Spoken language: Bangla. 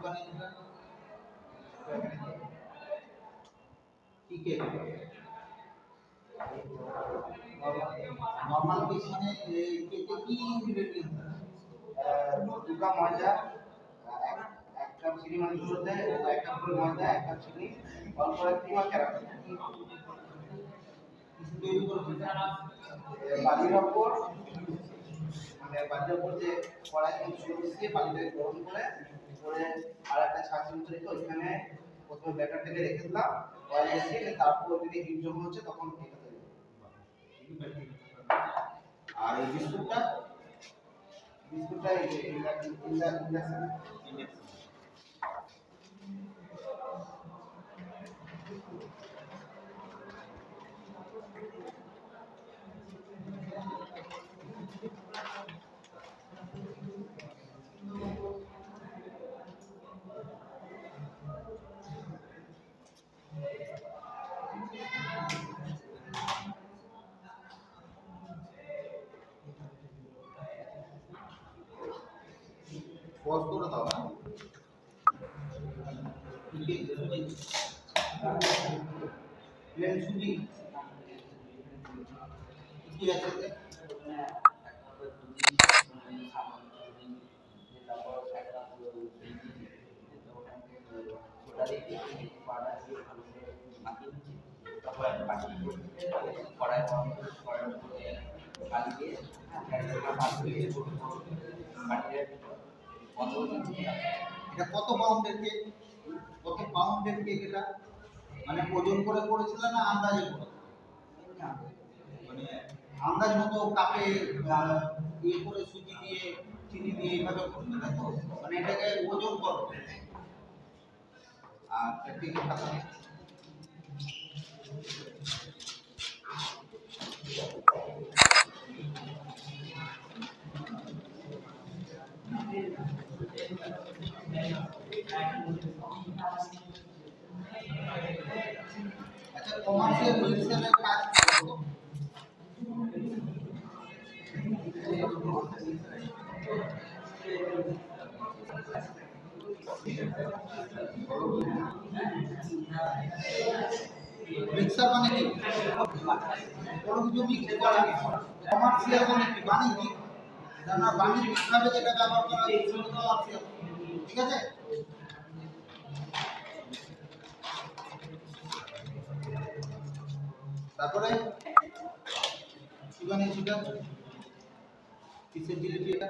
বানিয়েছিলেন কি কেক নরমাল কেক মানে কেকে কি ইনগ্রেডিয়েন্ট দুটা ময়দা এক কাপ চিনি মানে দুধে এক কাপ ময়দা এক কাপ চিনি অল্প ক্রিম আর ক্যারামেল তৈরি করে বালির উপর মানে বালির উপর যে কড়াই দিয়ে পানিটাকে গরম করে করে আর একটা ছাঁচের মতো রেখে ওইখানে প্রথমে ব্যাটারটাকে রেখে দিলাম অয়েল দিয়ে তারপর যদি হিট যখন হচ্ছে তখন এটা তৈরি আর এই বিস্কুটটা পজ করে দাও না প্লেন সুজি কি আছে এটা কত পাউন্ডের কেক এটা মানে ওজন করে করেছিল না আন্দাজে করে মানে আন্দাজ মতো কাপে ইয়ে করে সুজি দিয়ে চিনি দিয়ে এইভাবে করবে তাই তো মানে এটাকে ওজন করো আর কেকের খাতা আচ্ছা কমার্শিয়াল মিক্সারের কাজ করো মিক্সার মানে কি কোনো কিছু মিক্স করা কমার্শিয়াল মানে কি বাণিজ্যিক জানা বাণিজ্যিকভাবে যেটা ব্যবহার করা হয় সেটা কমার্শিয়াল ঠিক আছে তারপরে কি বানিয়েছি এটা কিসের জিলিপি এটা